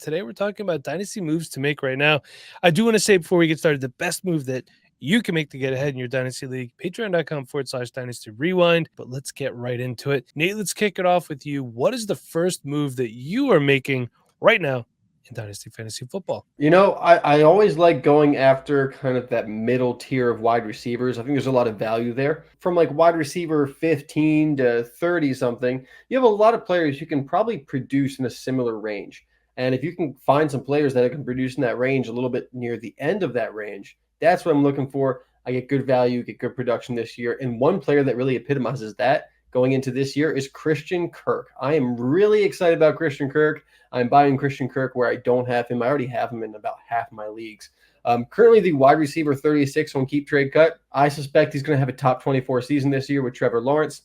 today we're talking about dynasty moves to make right now. I do want to say before we get started, the best move that you can make to get ahead in your dynasty league, patreon.com/dynasty rewind. But let's get right into it. Nate, let's kick it off with you. What is the first move that you are making right now in Dynasty Fantasy Football? You know, I always like going after kind of that middle tier of wide receivers. I think there's a lot of value there. From like wide receiver 15 to 30 something, you have a lot of players who can probably produce in a similar range. And if you can find some players that can produce in that range a little bit near the end of that range, that's what I'm looking for. I get good value, get good production this year. And one player that really epitomizes that going into this year is Christian Kirk. I am really excited about Christian Kirk. I'm buying Christian Kirk where I don't have him. I already have him in about half my leagues. Currently the wide receiver 36 on Keep Trade Cut. I suspect he's going to have a top 24 season this year with Trevor Lawrence.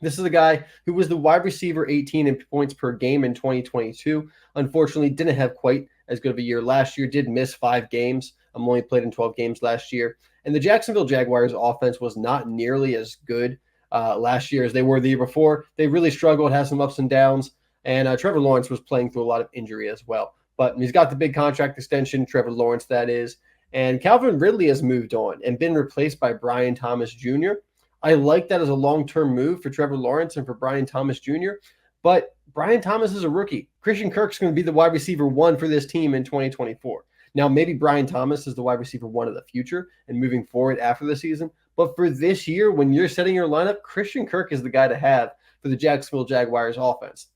This is a guy who was the wide receiver 18 in points per game in 2022. Unfortunately, didn't have quite as good of a year last year. Did miss 5 games. Only played in 12 games last year. And the Jacksonville Jaguars offense was not nearly as good last year as they were the year before. They really struggled, had some ups and downs. And Trevor Lawrence was playing through a lot of injury as well. But he's got the big contract extension, Trevor Lawrence, that is. And Calvin Ridley has moved on and been replaced by Brian Thomas Jr. I like that as a long-term move for Trevor Lawrence and for Brian Thomas Jr. But Brian Thomas is a rookie. Christian Kirk's going to be the wide receiver 1 for this team in 2024. Now, maybe Brian Thomas is the wide receiver 1 of the future and moving forward after the season. But for this year, when you're setting your lineup, Christian Kirk is the guy to have for the Jacksonville Jaguars offense.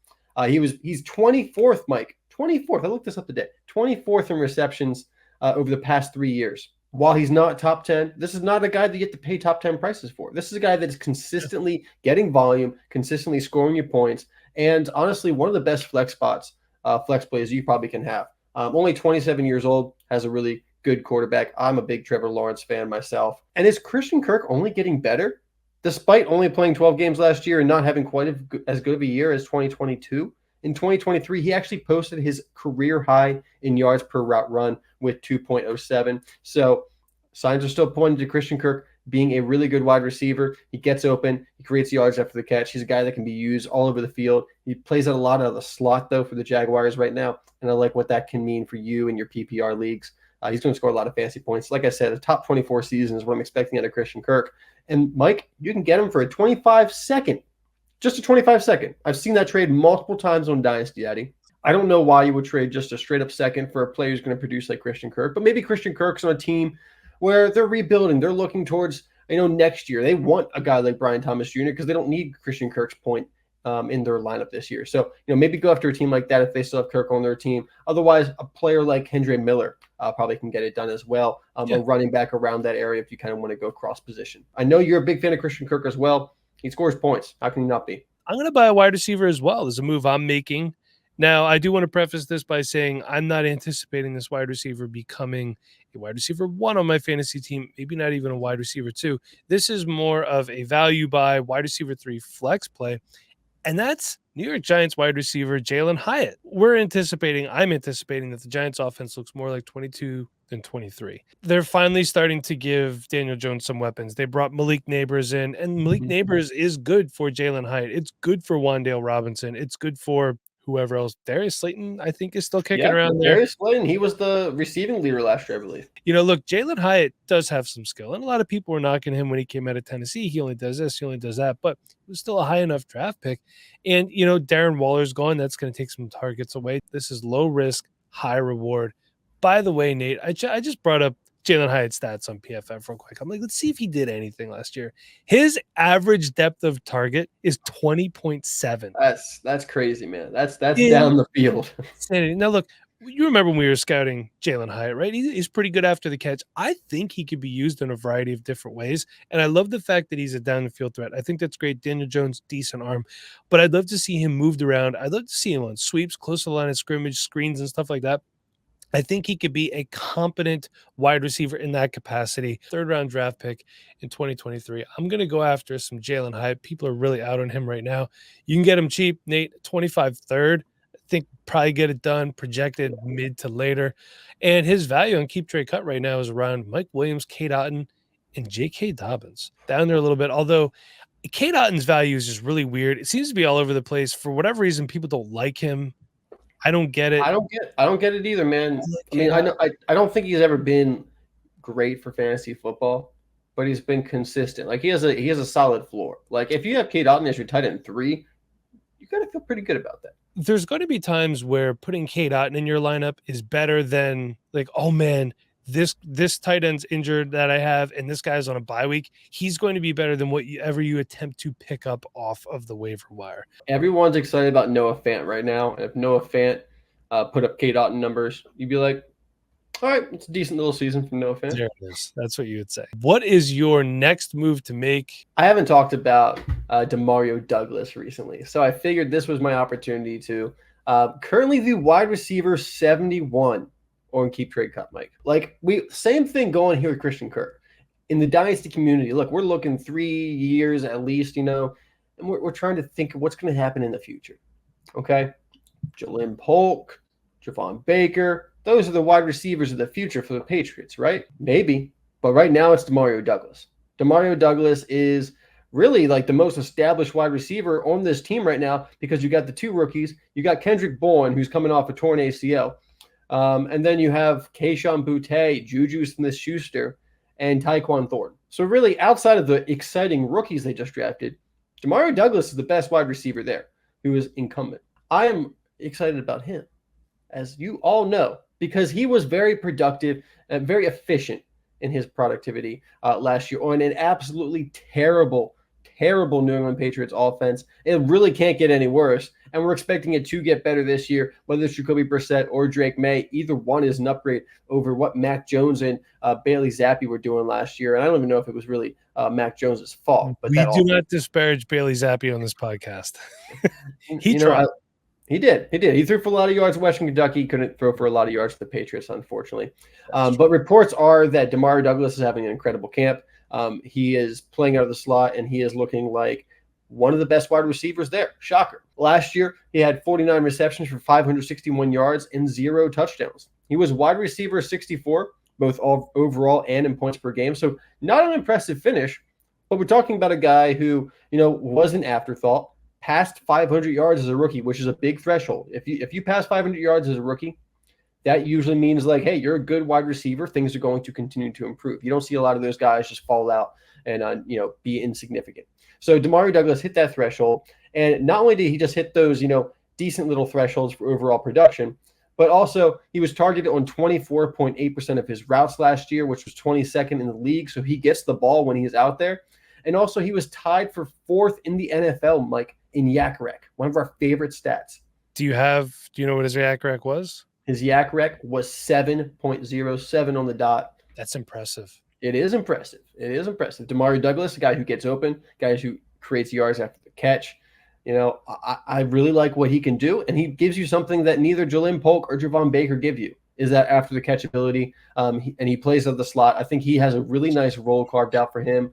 He's 24th, Mike. 24th. I looked this up today. 24th in receptions over the past 3 years. While he's not top 10, this is not a guy that you get to pay top 10 prices for. This is a guy that is consistently getting volume, consistently scoring your points, and honestly, one of the best flex spots, flex plays you probably can have. Only 27 years old, has a really good quarterback. I'm a big Trevor Lawrence fan myself. And is Christian Kirk only getting better? Despite only playing 12 games last year and not having quite as good of a year as 2022, in 2023, he actually posted his career high in yards per route run with 2.07. So signs are still pointing to Christian Kirk being a really good wide receiver. He gets open. He creates yards after the catch. He's a guy that can be used all over the field. He plays out a lot out of the slot, though, for the Jaguars right now, and I like what that can mean for you and your PPR leagues. He's going to score a lot of fancy points. Like I said, a top 24 season is what I'm expecting out of Christian Kirk. And, Mike, you can get him for a 25-second. Just a 25-second. I've seen that trade multiple times on Dynasty, Addy. I don't know why you would trade just a straight-up second for a player who's going to produce like Christian Kirk, but maybe Christian Kirk's on a team where they're rebuilding. They're looking towards, next year. They want a guy like Brian Thomas Jr. because they don't need Christian Kirk's point in their lineup this year. So, maybe go after a team like that if they still have Kirk on their team. Otherwise, a player like Kendre Miller probably can get it done as well. A running back around that area if you kind of want to go cross position. I know you're a big fan of Christian Kirk as well. He scores points. How can he not be? I'm going to buy a wide receiver as well. There's a move I'm making. Now, I do want to preface this by saying I'm not anticipating this wide receiver becoming a wide receiver 1 on my fantasy team, maybe not even a wide receiver 2. This is more of a value buy, wide receiver 3 flex play, and that's New York Giants wide receiver Jalin Hyatt. I'm anticipating that the Giants offense looks more like 22 than 23. They're finally starting to give Daniel Jones some weapons. They brought Malik Neighbors in, and Malik Neighbors is good for Jalin Hyatt. It's good for Wan'Dale Robinson. It's good for whoever else. Darius Slayton, I think, is still kicking around there. Darius Slayton, he was the receiving leader last year, I believe. Look, Jalin Hyatt does have some skill, and a lot of people were knocking him when he came out of Tennessee. He only does this, he only does that, but it was still a high enough draft pick. And, Darren Waller's gone. That's going to take some targets away. This is low risk, high reward. By the way, Nate, I just brought up Jalin Hyatt's stats on PFF real quick. I'm like, let's see if he did anything last year. His average depth of target is 20.7. That's crazy, man. That's down the field. Now, look, you remember when we were scouting Jalin Hyatt, right? He's pretty good after the catch. I think he could be used in a variety of different ways, and I love the fact that he's a down-the-field threat. I think that's great. Daniel Jones, decent arm, but I'd love to see him moved around. I'd love to see him on sweeps, close to the line of scrimmage, screens, and stuff like that. I think he could be a competent wide receiver in that capacity. 3rd-round draft pick in 2023. I'm going to go after some Jalin Hyatt. People are really out on him right now. You can get him cheap, Nate, 25 third. I think probably get it done, projected mid to later. And his value on Keep Trade Cut right now is around Mike Williams, Kate Otten, and J.K. Dobbins. Down there a little bit, although Kate Otten's value is just really weird. It seems to be all over the place. For whatever reason, people don't like him. I don't get it. I don't get it either, man. I mean, I don't think he's ever been great for fantasy football, but he's been consistent. Like he has a solid floor. Like if you have Cade Otton as your tight end 3, you got to feel pretty good about that. There's going to be times where putting Cade Otton in your lineup is better than like, oh man, this tight end's injured that I have, and this guy's on a bye week. He's going to be better than whatever you attempt to pick up off of the waiver wire. Everyone's excited about Noah Fant right now. If Noah Fant put up Cade Otton numbers, you'd be like, all right, it's a decent little season from Noah Fant. There it is. That's what you would say. What is your next move to make? I haven't talked about Demario Douglas recently, so I figured this was my opportunity to. Currently the wide receiver 71 on Keep Trade Cut, Mike. Like same thing going here with Christian Kirk. In the Dynasty community, look, we're looking 3 years at least, and we're trying to think of what's going to happen in the future. Okay? Jalin Polk, Javon Baker, those are the wide receivers of the future for the Patriots, right? Maybe. But right now it's Demario Douglas. Demario Douglas is really like the most established wide receiver on this team right now because you got the 2 rookies. You got Kendrick Bourne, who's coming off a torn ACL. And then you have Kayshon Boutte, Juju Smith-Schuster, and Tyquan Thornton. So really, outside of the exciting rookies they just drafted, Demario Douglas is the best wide receiver there, who is incumbent. I am excited about him, as you all know, because he was very productive and very efficient in his productivity last year on an absolutely terrible New England Patriots offense. It really can't get any worse, and we're expecting it to get better this year, whether it's Jacoby Brissett or Drake May. Either one is an upgrade over what Mac Jones and Bailey Zappi were doing last year, and I don't even know if it was really Mac Jones' fault. But we do not disparage Bailey Zappi on this podcast. He tried. He did. He threw for a lot of yards in Western Kentucky. Couldn't throw for a lot of yards for the Patriots, unfortunately. But reports are that Demario Douglas is having an incredible camp. He is playing out of the slot, and he is looking like one of the best wide receivers there. Shocker. Last year, he had 49 receptions for 561 yards and 0 touchdowns. He was wide receiver 64, both overall and in points per game. So not an impressive finish, but we're talking about a guy who, was an afterthought, passed 500 yards as a rookie, which is a big threshold. If you pass 500 yards as a rookie, that usually means like, hey, you're a good wide receiver. Things are going to continue to improve. You don't see a lot of those guys just fall out and be insignificant. So Demario Douglas hit that threshold, and not only did he just hit those decent little thresholds for overall production, but also he was targeted on 24.8% of his routes last year, which was 22nd in the league. So he gets the ball when he's out there, and also he was tied for 4th in the NFL, Mike, in Yak Rec, one of our favorite stats. Do you know what his Yak Rec was? His Yak Rec was 7.07 on the dot. That's impressive. It is impressive. Demario Douglas, a guy who gets open, guy who creates yards after the catch. I really like what he can do, and he gives you something that neither Jalin Polk or Javon Baker give you, is that after the catch ability, and he plays at the slot. I think he has a really nice role carved out for him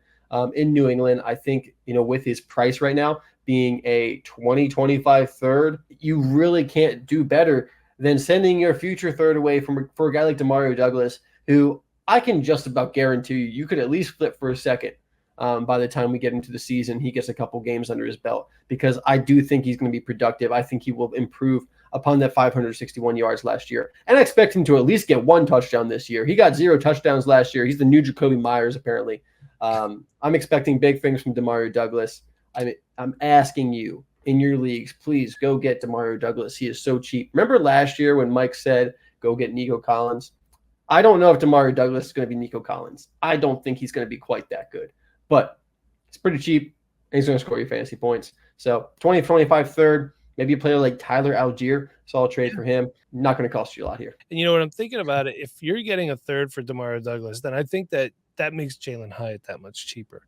in New England. I think, with his price right now being a 2025 third, you really can't do better than sending your future third away for a guy like Demario Douglas, who I can just about guarantee you could at least flip for a second by the time we get into the season. He gets a couple games under his belt, because I do think he's going to be productive. I think he will improve upon that 561 yards last year. And I expect him to at least get 1 touchdown this year. He got 0 touchdowns last year. He's the new Jacoby Myers, apparently. I'm expecting big things from Demario Douglas. I'm asking you, in your leagues, please go get Demario Douglas. He is so cheap. Remember last year when Mike said, go get Nico Collins? I don't know if Demario Douglas is going to be Nico Collins. I don't think he's going to be quite that good. But it's pretty cheap, and he's going to score you fantasy points. So 2025 third, maybe a player like Tyler Algier, solid trade for him. Not going to cost you a lot here. And you know what I'm thinking about it? If you're getting a third for Demario Douglas, then I think that makes Jalin Hyatt that much cheaper,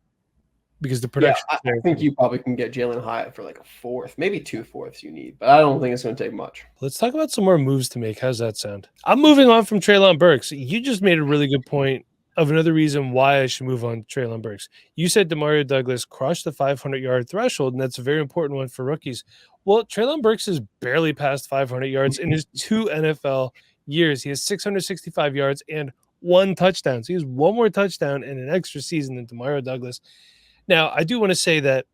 because the production. Yeah, I think you probably can get Jalin Hyatt for like a 4th, maybe 2 4ths you need, but I don't think it's going to take much. Let's talk about some more moves to make. How's that sound? I'm moving on from Treylon Burks. You just made a really good point of another reason why I should move on to Treylon Burks. You said Demario Douglas crushed the 500-yard threshold, and that's a very important one for rookies. Well, Treylon Burks has barely passed 500 yards in his 2 NFL years. He has 665 yards and 1 touchdown. So he has 1 more touchdown and an extra season than Demario Douglas. Now, I do want to say that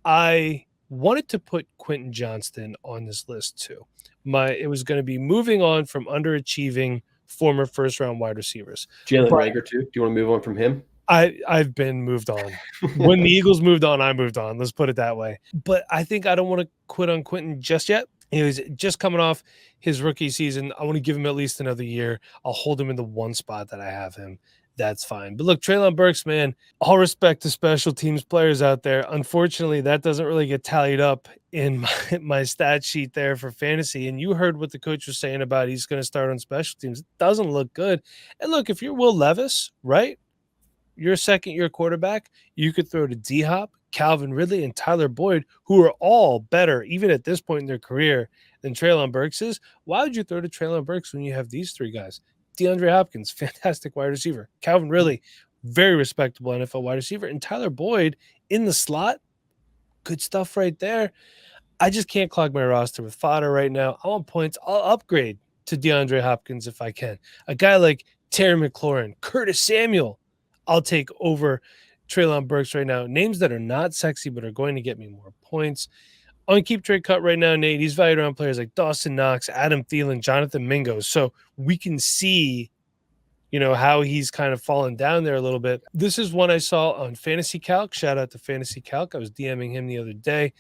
I wanted to put Quentin Johnston on this list too, it was going to be moving on from underachieving former first-round wide receivers. Jalen But Reagor too. Do you want to move on from him? I've been moved on. When the Eagles moved on, I moved on. Let's put it that way. But I think I don't want to quit on Quentin just yet. He was just coming off his rookie season. I want to give him at least another year. I'll hold him in the one spot that I have him. That's fine. But look, Treylon Burks, man, all respect to special teams players out there. Unfortunately, that doesn't really get tallied up in my stat sheet there for fantasy. And you heard what the coach was saying about he's going to start on special teams. It doesn't look good. And look, if you're Will Levis, right? You're a second-year quarterback. You could throw to D-Hop, Calvin Ridley, and Tyler Boyd, who are all better, even at this point in their career, than Treylon Burks is. Why would you throw to Treylon Burks when you have these three guys? DeAndre Hopkins, fantastic wide receiver. Calvin Ridley, very respectable NFL wide receiver. And Tyler Boyd in the slot, good stuff right there. I just can't clog my roster with fodder right now. I want points. I'll upgrade to DeAndre Hopkins if I can. A guy like Terry McLaurin, Curtis Samuel, I'll take over Treylon Burks right now. Names that are not sexy but are going to get me more points. On Keep Trade Cut right now, Nate, he's valued around players like Dawson Knox, Adam Thielen, Jonathan Mingo. So we can see, how he's kind of fallen down there a little bit. This is one I saw on Fantasy Calc. Shout out to Fantasy Calc. I was DMing him the other day.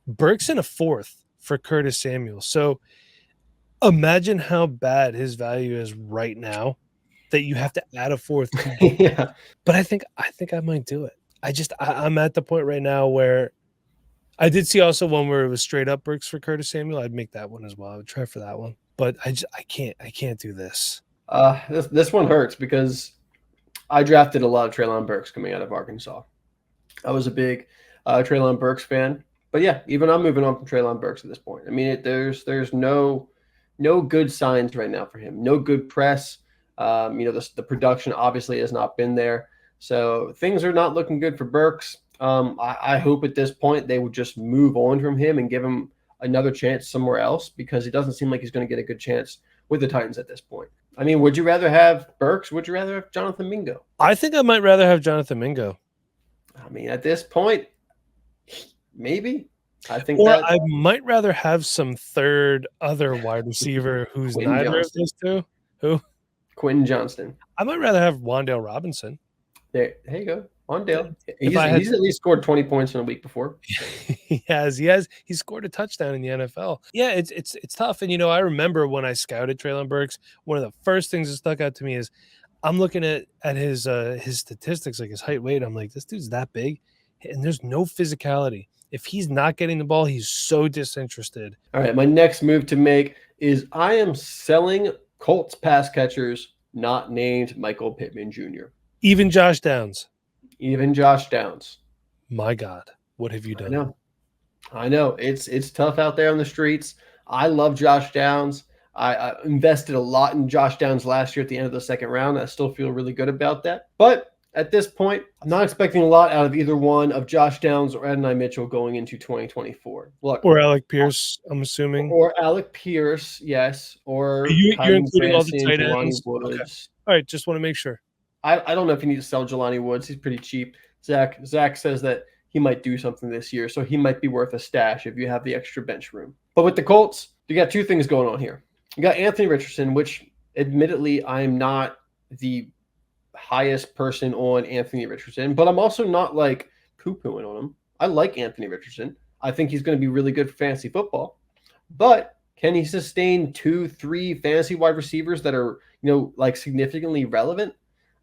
Burks in a fourth for Curtis Samuel. So imagine how bad his value is right now that you have to add a fourth. Yeah. But I think I might do it. I'm at the point right now where I did see also one where it was straight up Burks for Curtis Samuel. I'd make that one as well. I would try for that one. But I can't do this. This one hurts because I drafted a lot of Treylon Burks coming out of Arkansas. I was a big Treylon Burks fan. But yeah, even I'm moving on from Treylon Burks at this point. I mean, there's no good signs right now for him. No good press. The production obviously has not been there. So things are not looking good for Burks. I hope at this point they would just move on from him and give him another chance somewhere else, because it doesn't seem like he's going to get a good chance with the Titans at this point. I mean, would you rather have Burks? Would you rather have Jonathan Mingo? I think I might rather have Jonathan Mingo. I mean, at this point, maybe. I think I might rather have some third other wide receiver who's Quentin neither Johnston. of those two. Who? Quentin Johnston. I might rather have Wan'Dale Robinson. There you go. Wan'Dale. He's at least scored 20 points in a week before. He has. He scored a touchdown in the NFL. Yeah, it's tough. And I remember when I scouted Treylon Burks, one of the first things that stuck out to me is I'm looking at his statistics, like his height, weight. I'm like, this dude's that big, and there's no physicality. If he's not getting the ball, he's so disinterested. All right, my next move to make is I am selling Colts pass catchers not named Michael Pittman Jr. Even Josh Downs. My God, what have you done? I know. It's tough out there on the streets. I love Josh Downs. I invested a lot in Josh Downs last year at the end of the second round. I still feel really good about that. But at this point, I'm not expecting a lot out of either one of Josh Downs or Adonai Mitchell going into 2024. Look, or Alec Pierce, I'm assuming. Or Alec Pierce, yes. Or you're including all the tight ends. Woods. Okay. All right, just want to make sure. I don't know if you need to sell Jelani Woods. He's pretty cheap. Zach says that he might do something this year, so he might be worth a stash if you have the extra bench room. But with the Colts, you got two things going on here. You got Anthony Richardson, which admittedly I'm not the highest person on Anthony Richardson, but I'm also not like poo-pooing on him. I like Anthony Richardson. I think he's going to be really good for fantasy football. But can he sustain 2-3 fantasy wide receivers that are, like significantly relevant?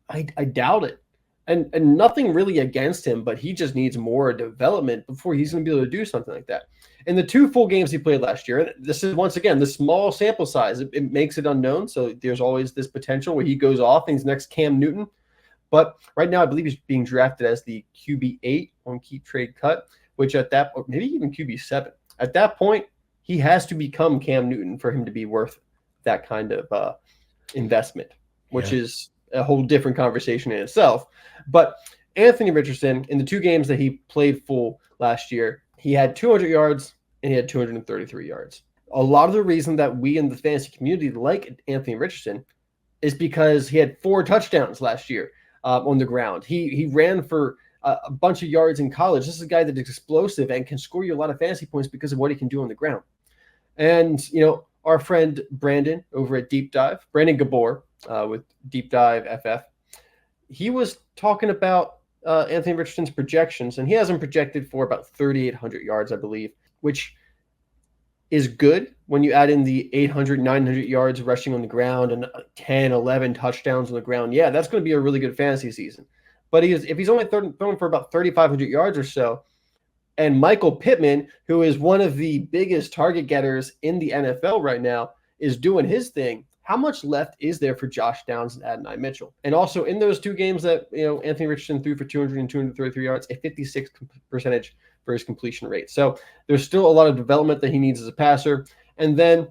I doubt it. And nothing really against him, but he just needs more development before he's going to be able to do something like that. In the 2 full games he played last year, and this is, once again, the small sample size. It makes it unknown, so there's always this potential where he goes off and he's next Cam Newton. But right now I believe he's being drafted as the QB8 on Keep Trade Cut, which at that, or maybe even QB7. At that point, he has to become Cam Newton for him to be worth that kind of investment, which is a whole different conversation in itself. But Anthony Richardson, in the 2 games that he played full last year, he had 200 yards and he had 233 yards. A lot of the reason that we in the fantasy community like Anthony Richardson is because he had 4 touchdowns last year on the ground. He ran for a bunch of yards in college. This is a guy that is explosive and can score you a lot of fantasy points because of what he can do on the ground. And, our friend Brandon over at Deep Dive, Brandon Gabor with Deep Dive FF, he was talking about Anthony Richardson's projections, and he has him projected for about 3,800 yards, I believe, which is good when you add in the 800, 900 yards rushing on the ground and 10, 11 touchdowns on the ground. Yeah, that's going to be a really good fantasy season. But if he's only throwing for about 3,500 yards or so, and Michael Pittman, who is one of the biggest target getters in the NFL right now, is doing his thing, how much left is there for Josh Downs and Adonai Mitchell? And also in those two games that Anthony Richardson threw for 200 and 233 yards, a 56% for his completion rate. So there's still a lot of development that he needs as a passer. And then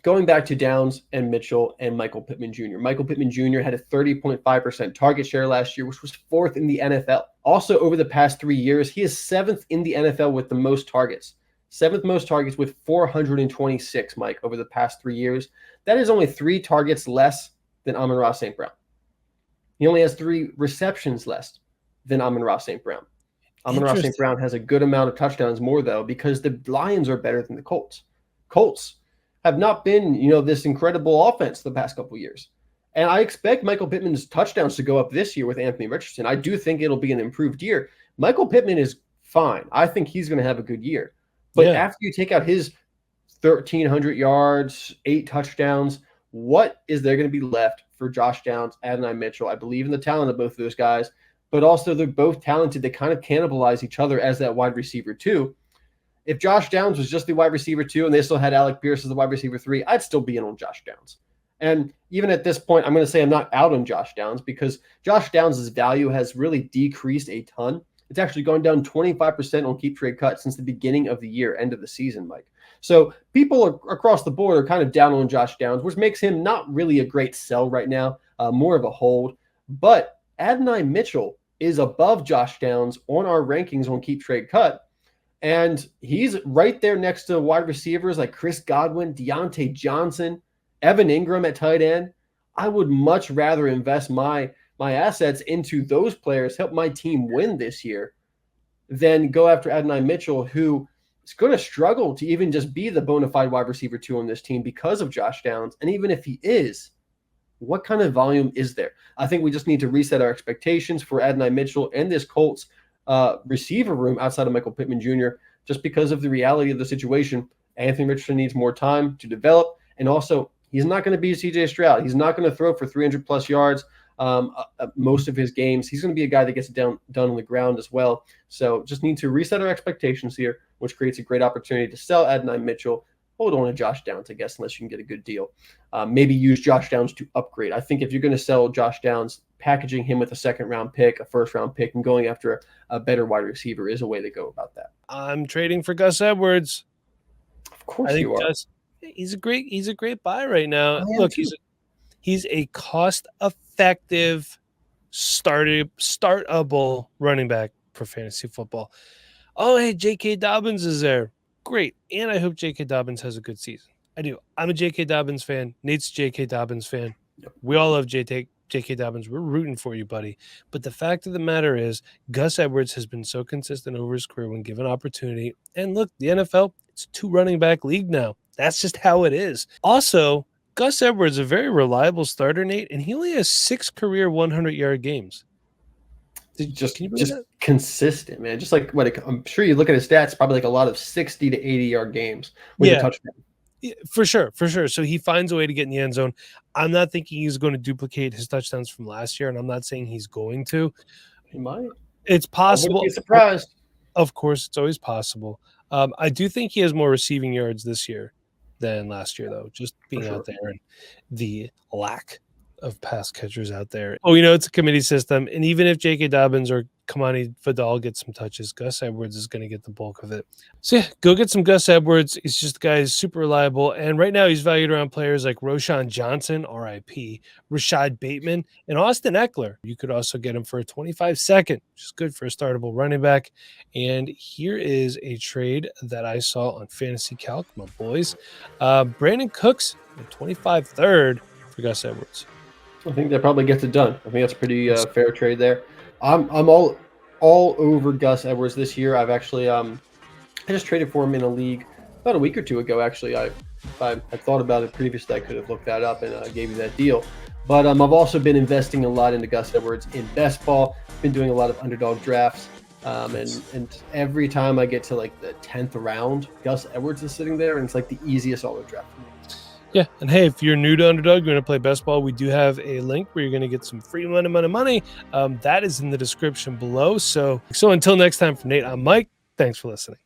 going back to Downs and Mitchell and Michael Pittman Jr. Michael Pittman Jr. had a 30.5% target share last year, which was 4th in the NFL. Also, over the past 3 years, he is 7th in the NFL with the most targets. 7th most targets with 426, Mike, over the past 3 years. That is only 3 targets less than Amon-Ra St. Brown. He only has 3 receptions less than Amon-Ra St. Brown. Amon-Ra St. Brown has a good amount of touchdowns more, though, because the Lions are better than the Colts. Colts have not been, this incredible offense the past couple of years. And I expect Michael Pittman's touchdowns to go up this year with Anthony Richardson. I do think it'll be an improved year. Michael Pittman is fine. I think he's going to have a good year. But after you take out his 1,300 yards, 8 touchdowns, what is there going to be left for Josh Downs, Adonai Mitchell? I believe in the talent of both of those guys, but also they're both talented. They kind of cannibalize each other as that wide receiver too. If Josh Downs was just the wide receiver 2 and they still had Alec Pierce as the wide receiver 3, I'd still be in on Josh Downs. And even at this point, I'm going to say I'm not out on Josh Downs because Josh Downs' value has really decreased a ton. It's actually gone down 25% on Keep Trade Cut since the beginning of the year, end of the season, Mike. So people across the board are kind of down on Josh Downs, which makes him not really a great sell right now, more of a hold. But Adonai Mitchell is above Josh Downs on our rankings on Keep Trade Cut. And he's right there next to wide receivers like Chris Godwin, Deontay Johnson, Evan Ingram at tight end. I would much rather invest my assets into those players, help my team win this year, than go after Adonai Mitchell, who is going to struggle to even just be the bona fide wide receiver 2 on this team because of Josh Downs. And even if he is, what kind of volume is there? I think we just need to reset our expectations for Adonai Mitchell and this Colts receiver room outside of Michael Pittman Jr. just because of the reality of the situation. Anthony Richardson needs more time to develop, and also he's not going to be CJ Stroud. He's not going to throw for 300 plus yards most of his games. He's going to be a guy that gets it done on the ground as well. So just need to reset our expectations here, which creates a great opportunity to sell Adonai Mitchell. Hold on to Josh Downs, I guess, unless you can get a good deal. Maybe use Josh Downs to upgrade. I think if you're going to sell Josh Downs, packaging him with a 2nd-round pick, a 1st-round pick, and going after a better wide receiver is a way to go about that. I'm trading for Gus Edwards. Of course you are. He's a great buy right now. Look, he's a cost-effective, startable running back for fantasy football. Oh, hey, J.K. Dobbins is there. Great. And I hope J.K. Dobbins has a good season. I do. I'm a J.K. Dobbins fan. Nate's a J.K. Dobbins fan. Yep. We all love J.K. Dobbins. We're rooting for you, buddy. But the fact of the matter is, Gus Edwards has been so consistent over his career when given opportunity. And look, the NFL, it's a 2 running back league now. That's just how it is. Also, Gus Edwards is a very reliable starter, Nate, and he only has 6 career 100-yard games. Just consistent, man. Just like I'm sure you look at his stats, probably like a lot of 60 to 80-yard games with a touchdown. Yeah, for sure. So he finds a way to get in the end zone. I'm not thinking he's going to duplicate his touchdowns from last year, and I'm not saying he's going to. He might. It's possible. I wouldn't be surprised. Of course, it's always possible. I do think he has more receiving yards this year than last year, though, just being out there and the lack of pass catchers out there. Oh, it's a committee system. And even if J.K. Dobbins or Kamani Vidal get some touches, Gus Edwards is going to get the bulk of it. So yeah, go get some Gus Edwards. He's just a guy who's super reliable. And right now he's valued around players like Roshan Johnson, RIP, Rashad Bateman, and Austin Eckler. You could also get him for a 25-second, which is good for a startable running back. And here is a trade that I saw on Fantasy Calc, my boys. Brandon Cooks, a 25 third for Gus Edwards. I think that probably gets it done. I think that's a pretty fair trade there. I'm all over Gus Edwards this year. I've actually I just traded for him in a league about a week or 2 ago. Actually, I If I had thought about it previously, I could have looked that up and gave you that deal. But I've also been investing a lot into Gus Edwards in best ball. Been doing a lot of underdog drafts. And every time I get to like the 10th round, Gus Edwards is sitting there, and it's like the easiest auto draft for me. Yeah, and hey, if you're new to Underdog, you're going to play best ball, we do have a link where you're going to get some free money. That is in the description below. So until next time, from Nate, I'm Mike. Thanks for listening.